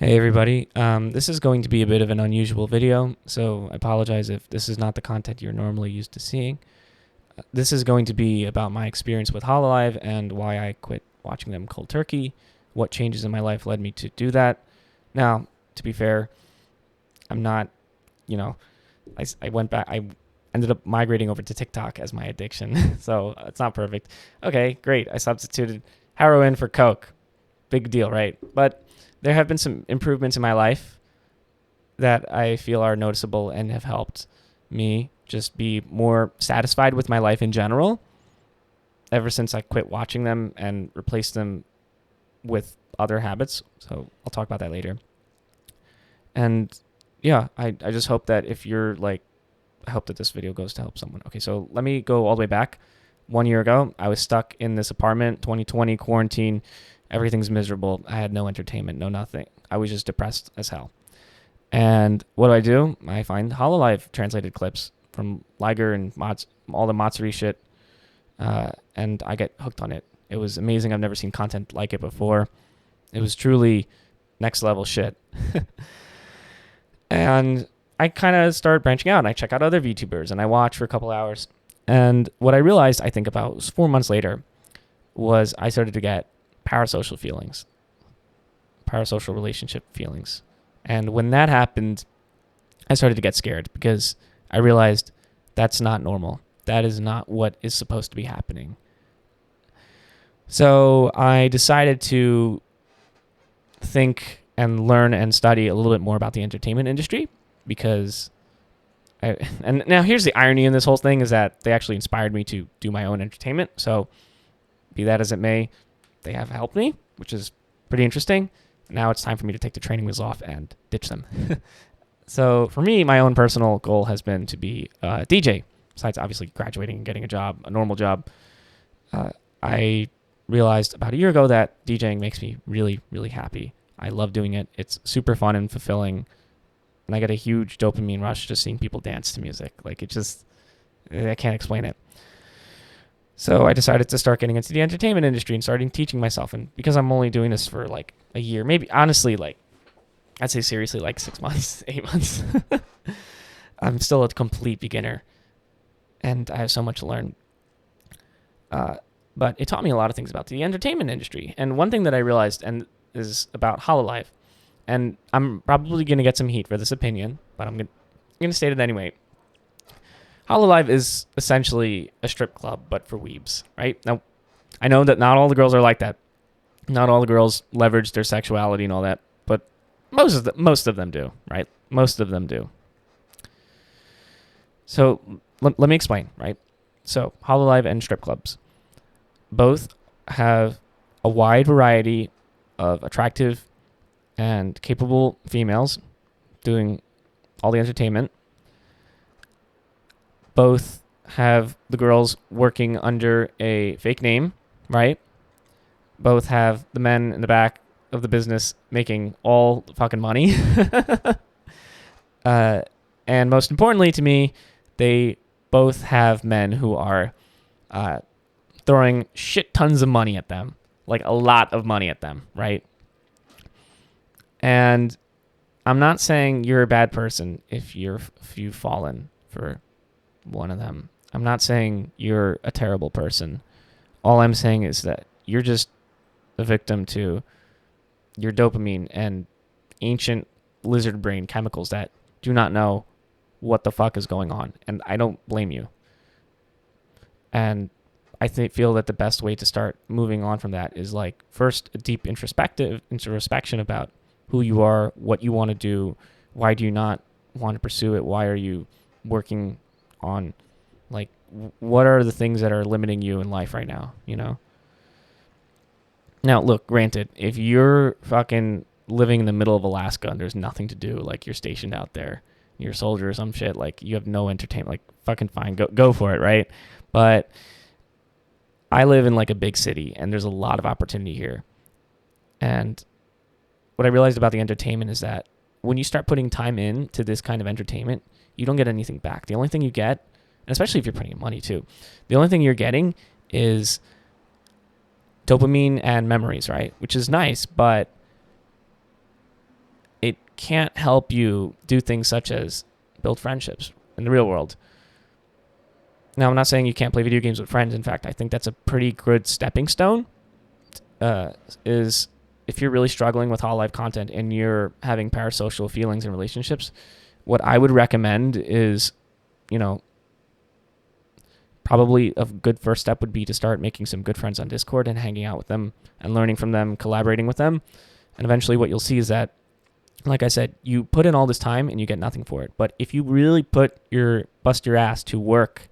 Hey everybody, this is going to be a bit of an unusual video, so I apologize if this is not the content you're normally used to seeing. This is going to be about my experience with Hololive and why I quit watching them cold turkey, what changes in my life led me to do that. Now, to be fair, I'm not, you know, I went back, I ended up migrating over to TikTok as my addiction, so it's not perfect. Okay, great, I substituted heroin for Coke. Big deal, right? But there have been some improvements in my life that I feel are noticeable and have helped me just be more satisfied with my life in general ever since I quit watching them and replaced them with other habits. So I'll talk about that later. And yeah, I just hope that if you're like, I hope that this video goes to help someone. Okay, so let me go all the way back. 1 year ago, I was stuck in this apartment, 2020 quarantine. Everything's miserable. I had no entertainment, no nothing. I was just depressed as hell. And what do? I find Hololive translated clips from Liger and all the Matsuri shit, and I get hooked on it. It was amazing. I've never seen content like it before. It was truly next level shit. And I kind of start branching out, and I check out other VTubers, and I watch for a couple hours. And what I realized, I think about was 4 months later, was I started to get parasocial feelings, parasocial relationship feelings. And when that happened, I started to get scared because I realized that's not normal. That is not what is supposed to be happening. So I decided to think and learn and study a little bit more about the entertainment industry because and now here's the irony in this whole thing is that they actually inspired me to do my own entertainment. So be that as it may, they have helped me, which is pretty interesting. Now it's time for me to take the training wheels off and ditch them. So for me, my own personal goal has been to be a DJ. Besides obviously graduating and getting a job, a normal job, I realized about a year ago that DJing makes me really, really happy. I love doing it. It's super fun and fulfilling. And I get a huge dopamine rush just seeing people dance to music. Like it just, I can't explain it. So I decided to start getting into the entertainment industry and starting teaching myself. And because I'm only doing this for like a year, maybe honestly, like I'd say seriously, like 6 months, 8 months, I'm still a complete beginner and I have so much to learn. But it taught me a lot of things about the entertainment industry. And one thing that I realized and is about Hololive, and I'm probably going to get some heat for this opinion, but I'm going to state it anyway. Hololive is essentially a strip club, but for weebs, right? Now, I know that not all the girls are like that. Not all the girls leverage their sexuality and all that, but most of them do, right? Most of them do. So let me explain, right? So Hololive and strip clubs both have a wide variety of attractive and capable females doing all the entertainment. Both have the girls working under a fake name, right? Both have the men in the back of the business making all the fucking money. And most importantly to me, they both have men who are throwing shit tons of money at them, like a lot of money at them, right? And I'm not saying you're a bad person if you've fallen for one of them. I'm not saying you're a terrible person. All I'm saying is that you're just a victim to your dopamine and ancient lizard brain chemicals that do not know what the fuck is going on. And I don't blame you. And I feel that the best way to start moving on from that is like first a deep introspection about who you are, what you want to do, why do you not want to pursue it, why are you working on, like, what are the things that are limiting you in life right now, you know? Now, look, granted, if you're fucking living in the middle of Alaska and there's nothing to do, like you're stationed out there, you're a soldier or some shit, like you have no entertainment, like fucking fine, go for it, right? But I live in like a big city and there's a lot of opportunity here. And what I realized about the entertainment is that when you start putting time into this kind of entertainment, you don't get anything back. The only thing you get, and especially if you're putting in money too, the only thing you're getting is dopamine and memories, right? Which is nice, but it can't help you do things such as build friendships in the real world. Now, I'm not saying you can't play video games with friends. In fact, I think that's a pretty good stepping stone. Is if you're really struggling with Hololive content and you're having parasocial feelings in relationships, what I would recommend is, probably a good first step would be to start making some good friends on Discord and hanging out with them and learning from them, collaborating with them. And eventually what you'll see is that, like I said, you put in all this time and you get nothing for it. But if you really bust your ass to work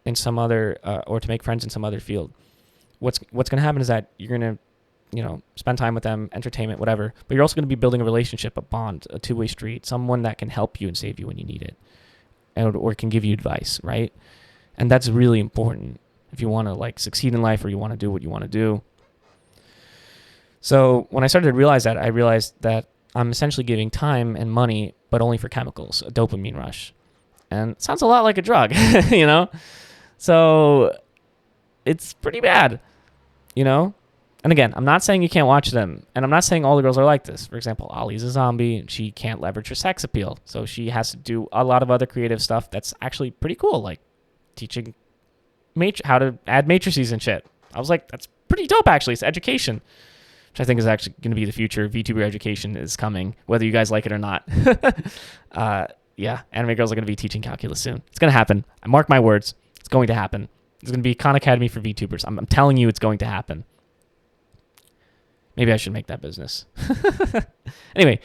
in some other, or to make friends in some other field, what's going to happen is that you're going to, spend time with them, entertainment, whatever. But you're also going to be building a relationship, a bond, a two-way street, someone that can help you and save you when you need it, or can give you advice, right? And that's really important if you want to succeed in life or you want to do what you want to do. So when I started to realize that, I realized that I'm essentially giving time and money, but only for chemicals, a dopamine rush. And it sounds a lot like a drug, So it's pretty bad, And again, I'm not saying you can't watch them. And I'm not saying all the girls are like this. For example, Ollie's a zombie and she can't leverage her sex appeal. So she has to do a lot of other creative stuff that's actually pretty cool, like teaching how to add matrices and shit. I was like, that's pretty dope, actually. It's education, which I think is actually going to be the future. VTuber education is coming, whether you guys like it or not. Yeah, anime girls are going to be teaching calculus soon. It's going to happen. I mark my words. It's going to happen. There's going to be a Khan Academy for VTubers. I'm telling you it's going to happen. Maybe I should make that business. Anyway,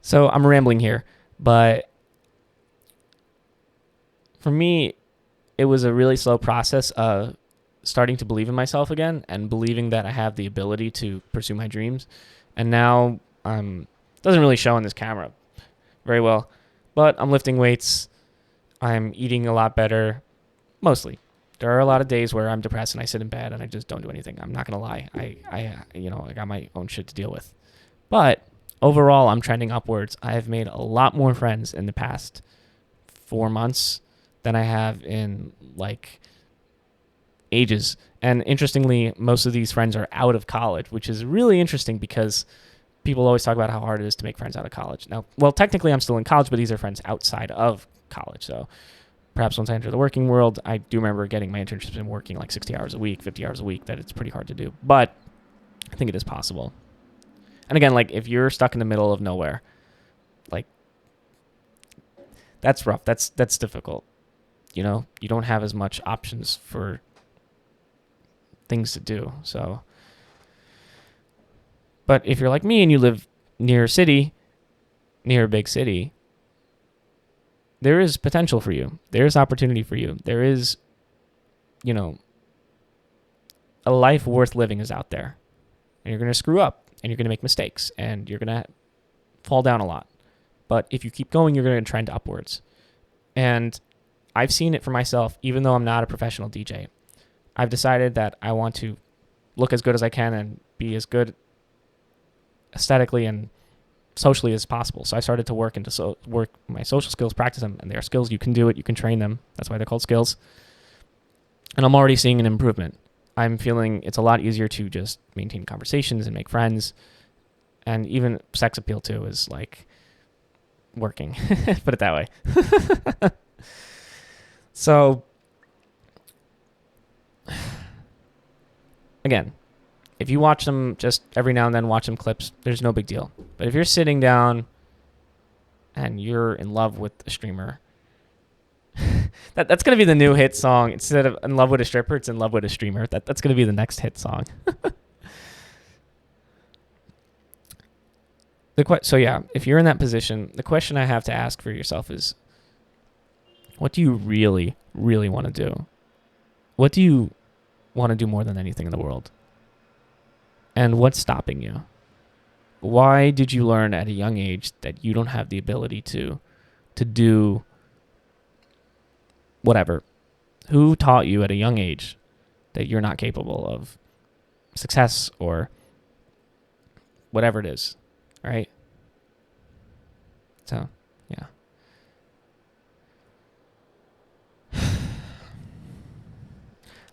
so I'm rambling here, but for me, it was a really slow process of starting to believe in myself again and believing that I have the ability to pursue my dreams. And now, doesn't really show on this camera very well, but I'm lifting weights. I'm eating a lot better, mostly. There are a lot of days where I'm depressed and I sit in bed and I just don't do anything. I'm not going to lie. I got my own shit to deal with. But overall, I'm trending upwards. I have made a lot more friends in the past 4 months than I have in ages. And interestingly, most of these friends are out of college, which is really interesting because people always talk about how hard it is to make friends out of college. Now, well, technically I'm still in college, but these are friends outside of college. So perhaps once I enter the working world, I do remember getting my internships and working 60 hours a week, 50 hours a week, that it's pretty hard to do. But I think it is possible. And again, if you're stuck in the middle of nowhere, that's rough. That's difficult. You don't have as much options for things to do. So, but if you're like me and you live near a big city, there is potential for you. There is opportunity for you. There is, a life worth living is out there. And you're going to screw up and you're going to make mistakes and you're going to fall down a lot. But if you keep going, you're going to trend upwards. And I've seen it for myself, even though I'm not a professional DJ. I've decided that I want to look as good as I can and be as good aesthetically and socially as possible. So I started to work my social skills, practice them, and they are skills. You can do it. You can train them. That's why they're called skills. And I'm already seeing an improvement. I'm feeling it's a lot easier to just maintain conversations and make friends. And even sex appeal too is working. Put it that way. So, again, if you watch them just every now and then, watch some clips, there's no big deal. But if you're sitting down and you're in love with a streamer, that's going to be the new hit song. Instead of in love with a stripper, it's in love with a streamer. That's going to be the next hit song. So yeah, if you're in that position, the question I have to ask for yourself is, what do you really, really want to do? What do you want to do more than anything in the world? And what's stopping you? Why did you learn at a young age that you don't have the ability to do whatever? Who taught you at a young age that you're not capable of success or whatever it is, right? So, yeah.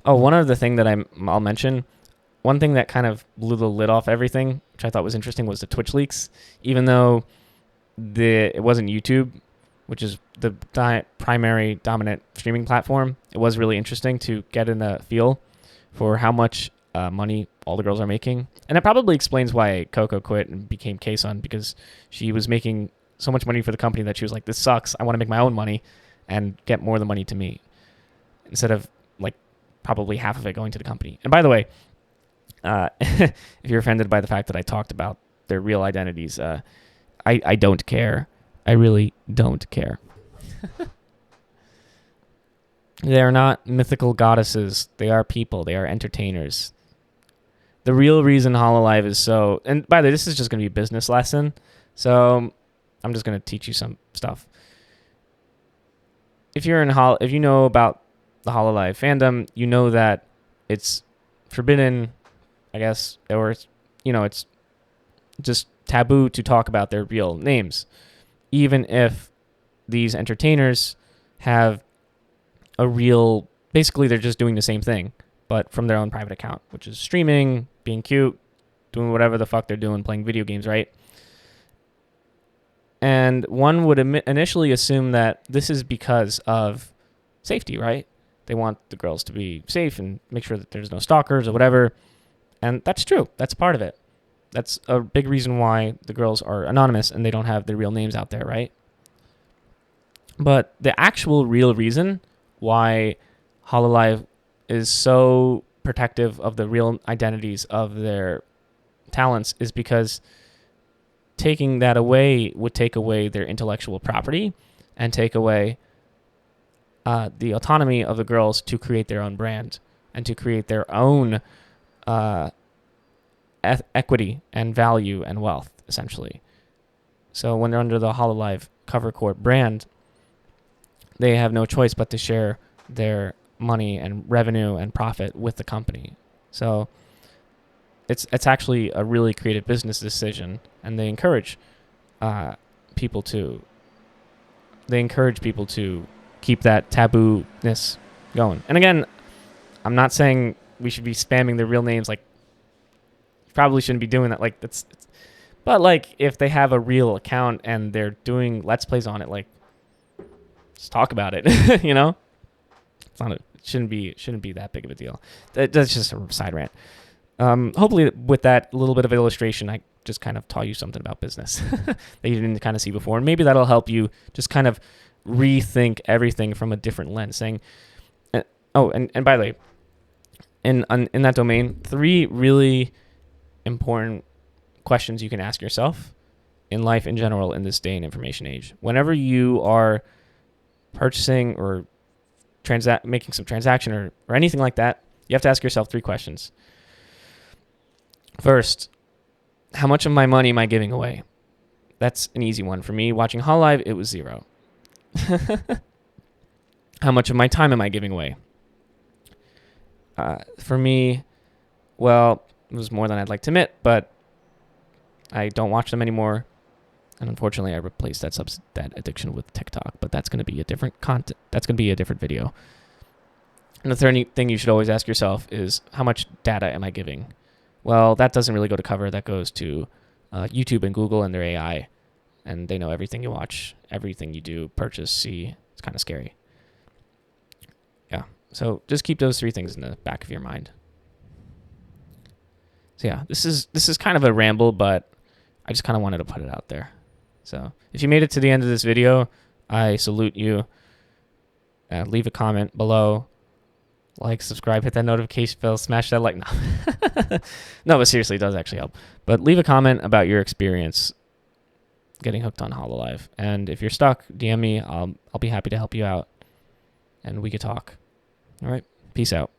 Oh, one other thing that I'll mention, one thing that kind of blew the lid off everything, which I thought was interesting, was the Twitch leaks. Even though it wasn't YouTube, which is the primary dominant streaming platform, it was really interesting to get in a feel for how much money all the girls are making. And it probably explains why Coco quit and became Kason, because she was making so much money for the company that she was like, this sucks. I want to make my own money and get more of the money to me, instead of like probably half of it going to the company. And by the way, if you're offended by the fact that I talked about their real identities, I don't care. I really don't care. They are not mythical goddesses. They are people. They are entertainers. The real reason Hololive is so... And by the way, this is just going to be a business lesson. So I'm just going to teach you some stuff. If you're if you know about the Hololive fandom, you know that it's forbidden, I guess, or it's just taboo to talk about their real names, even if these entertainers have a real... Basically, they're just doing the same thing, but from their own private account, which is streaming, being cute, doing whatever the fuck they're doing, playing video games, right? And one would initially assume that this is because of safety, right? They want the girls to be safe and make sure that there's no stalkers or whatever. And that's true. That's part of it. That's a big reason why the girls are anonymous and they don't have their real names out there, right? But the actual real reason why Hololive is so protective of the real identities of their talents is because taking that away would take away their intellectual property and take away the autonomy of the girls to create their own brand and to create their own equity and value and wealth, essentially. So when they're under the Hololive Cover Corp brand, they have no choice but to share their money and revenue and profit with the company. So it's actually a really creative business decision, and they encourage people to keep that taboo-ness going. And again, I'm not saying we should be spamming their real names. Like, you probably shouldn't be doing that. Like, but like, if they have a real account and they're doing Let's Plays on it, like, just talk about it. You know, it shouldn't be that big of a deal. That's just a side rant. Hopefully with that little bit of illustration, I just kind of taught you something about business that you didn't kind of see before. And maybe that'll help you just kind of rethink everything from a different lens, saying, and by the way, in that domain, 3 really important questions you can ask yourself in life in general in this day and information age. Whenever you are purchasing or making some transaction or anything like that, you have to ask yourself 3 questions. First, how much of my money am I giving away? That's an easy one. For me, watching Hololive, it was 0. How much of my time am I giving away? For me, well, it was more than I'd like to admit, but I don't watch them anymore. And unfortunately, I replaced that addiction with TikTok, but that's going to be a different content. That's going to be a different video. And the third thing you should always ask yourself is, how much data am I giving? Well, that doesn't really go to cover. That goes to YouTube and Google and their AI, and they know everything you watch, everything you do, purchase, see. It's kind of scary. Yeah. So just keep those 3 things in the back of your mind. So yeah, this is kind of a ramble, but I just kind of wanted to put it out there. So if you made it to the end of this video, I salute you. Leave a comment below. Like, subscribe, hit that notification bell, smash that like. No, no, but seriously, it does actually help. But leave a comment about your experience getting hooked on Hololive. And if you're stuck, DM me. I'll be happy to help you out, and we could talk. All right, peace out.